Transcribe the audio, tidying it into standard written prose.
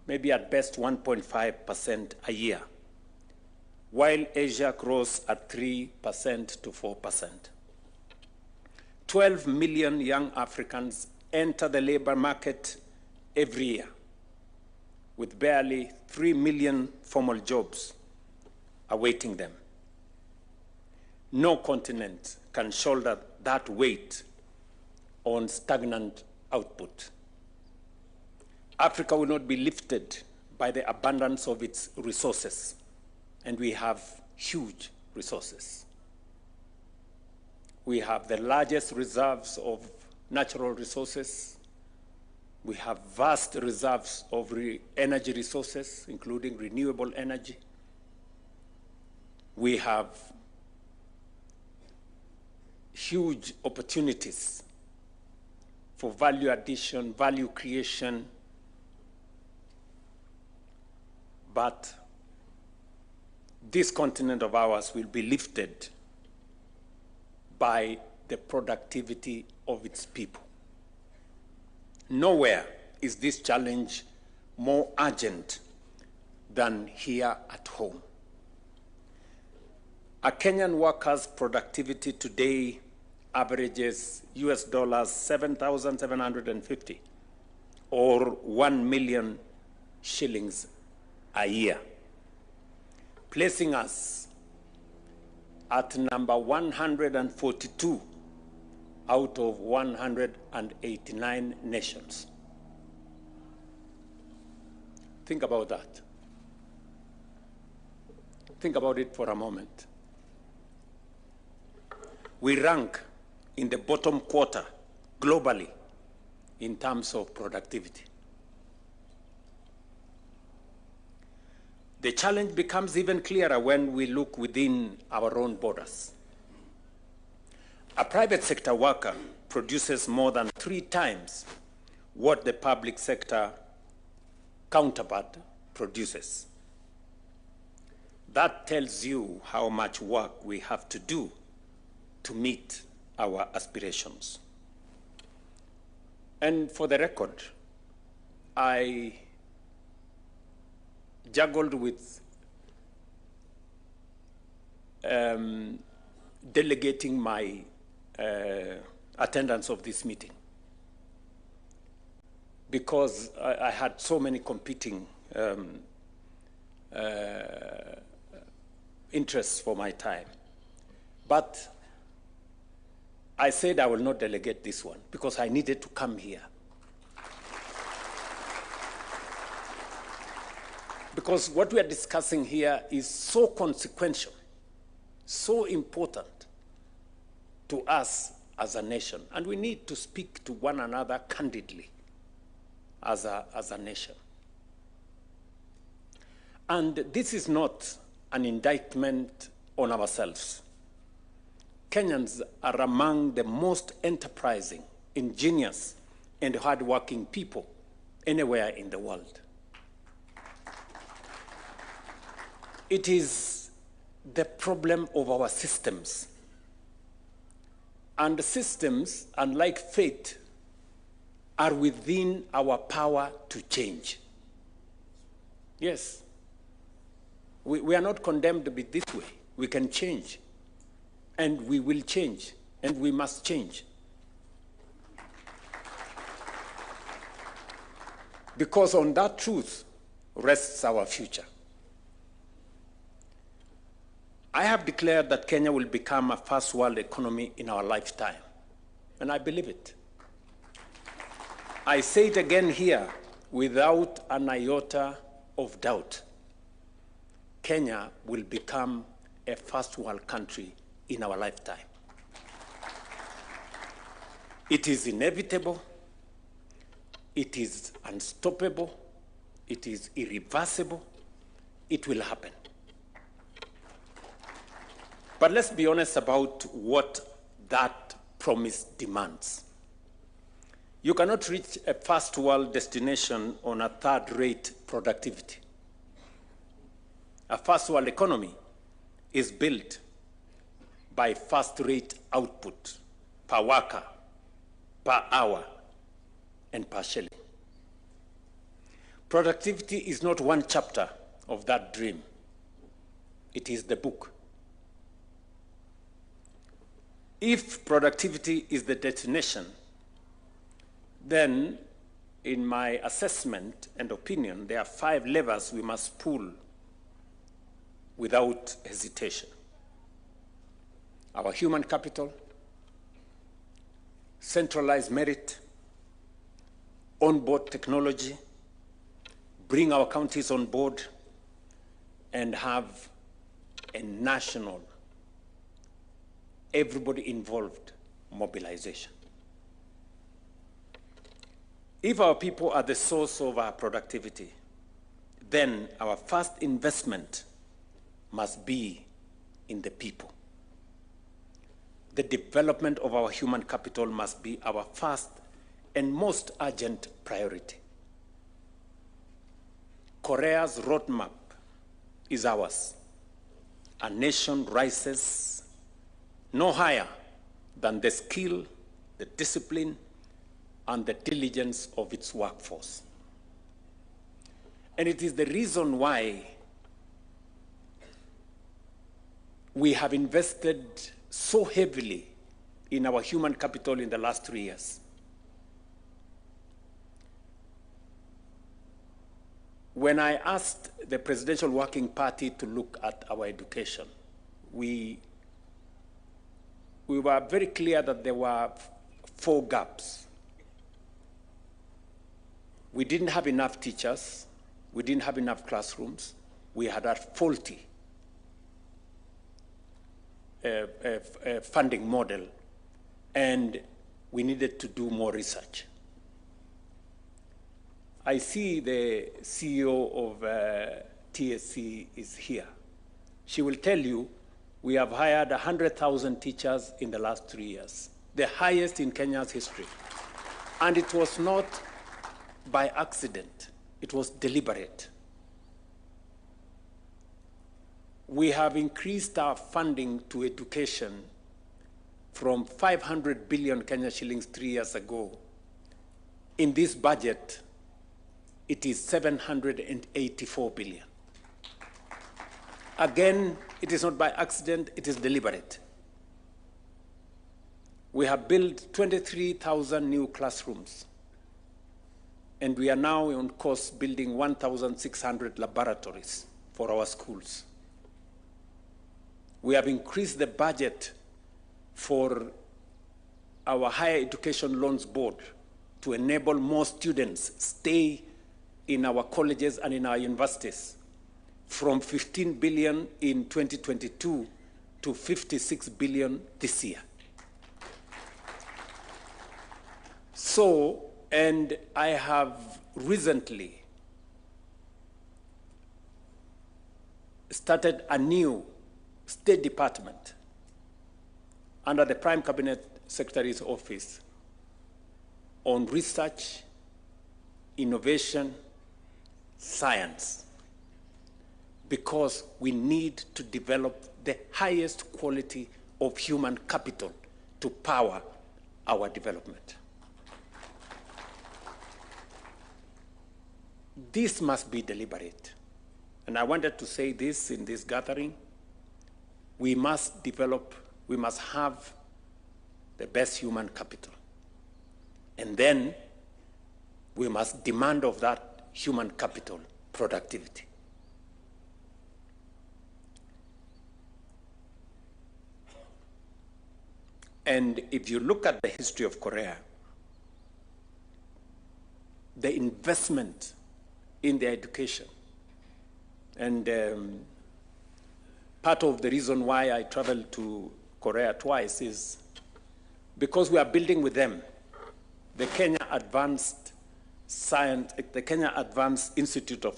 maybe at best 1.5% a year, while Asia grows at 3% to 4%. 12 million young Africans enter the labor market every year, with barely 3 million formal jobs awaiting them. No continent can shoulder that weight on stagnant output. Africa will not be lifted by the abundance of its resources, and we have huge resources. We have the largest reserves of natural resources. We have vast reserves of energy resources, including renewable energy. We have huge opportunities for value addition, value creation, but this continent of ours will be lifted by the productivity of its people. Nowhere is this challenge more urgent than here at home. A Kenyan worker's productivity today averages US $7,750 or 1 million shillings a year, placing us at number 142 out of 189 nations. Think about that. Think about it for a moment. We rank in the bottom quarter globally in terms of productivity. The challenge becomes even clearer when we look within our own borders. A private sector worker produces more than 3 times what the public sector counterpart produces. That tells you how much work we have to do to meet our aspirations. And for the record, I juggled with delegating my attendance of this meeting because I had so many competing interests for my time. But I said I will not delegate this one because I needed to come here. Because what we are discussing here is so consequential, so important to us as a nation. And we need to speak to one another candidly as a nation. And this is not an indictment on ourselves. Kenyans are among the most enterprising, ingenious, and hardworking people anywhere in the world. It is the problem of our systems. And the systems, unlike fate, are within our power to change. Yes. We are not condemned to be this way. We can change. And we will change. And we must change. Because on that truth rests our future. I have declared that Kenya will become a first world economy in our lifetime, and I believe it. I say it again here without an iota of doubt. Kenya will become a first world country in our lifetime. It is inevitable, it is unstoppable, it is irreversible, it will happen. But let's be honest about what that promise demands. You cannot reach a first world destination on a third-rate productivity. A first world economy is built by first-rate output per worker, per hour, and per shilling. Productivity is not one chapter of that dream. It is the book. If productivity is the destination, then in my assessment and opinion, there are 5 levers we must pull without hesitation. Our human capital, centralized merit, onboard technology, bring our counties on board, and have a national, everybody involved mobilization. If our people are the source of our productivity, then our first investment must be in the people. The development of our human capital must be our first and most urgent priority. Korea's roadmap is ours. A nation rises no higher than the skill, the discipline, and the diligence of its workforce. And it is the reason why we have invested so heavily in our human capital in the last 3 years. When I asked the Presidential Working Party to look at our education, we were very clear that there were 4 gaps. We didn't have enough teachers. We didn't have enough classrooms. We had a faulty funding model, and we needed to do more research. I see the CEO of TSC is here. She will tell you we have hired 100,000 teachers in the last 3 years, the highest in Kenya's history. And it was not by accident, it was deliberate. We have increased our funding to education from 500 billion Kenya shillings 3 years ago. In this budget, it is 784 billion. Again, it is not by accident, it is deliberate. We have built 23,000 new classrooms, and we are now on course building 1,600 laboratories for our schools. We have increased the budget for our Higher Education Loans Board to enable more students stay in our colleges and in our universities from 15 billion in 2022 to 56 billion this year. So, and I have recently started a new State Department under the Prime Cabinet Secretary's office on research, innovation, science, because we need to develop the highest quality of human capital to power our development. This must be deliberate. And I wanted to say this in this gathering. We must develop, we must have the best human capital. And then we must demand of that human capital productivity. And if you look at the history of Korea, the investment in their education, and part of the reason why I traveled to Korea twice is because we are building with them the Kenya Advanced Institute of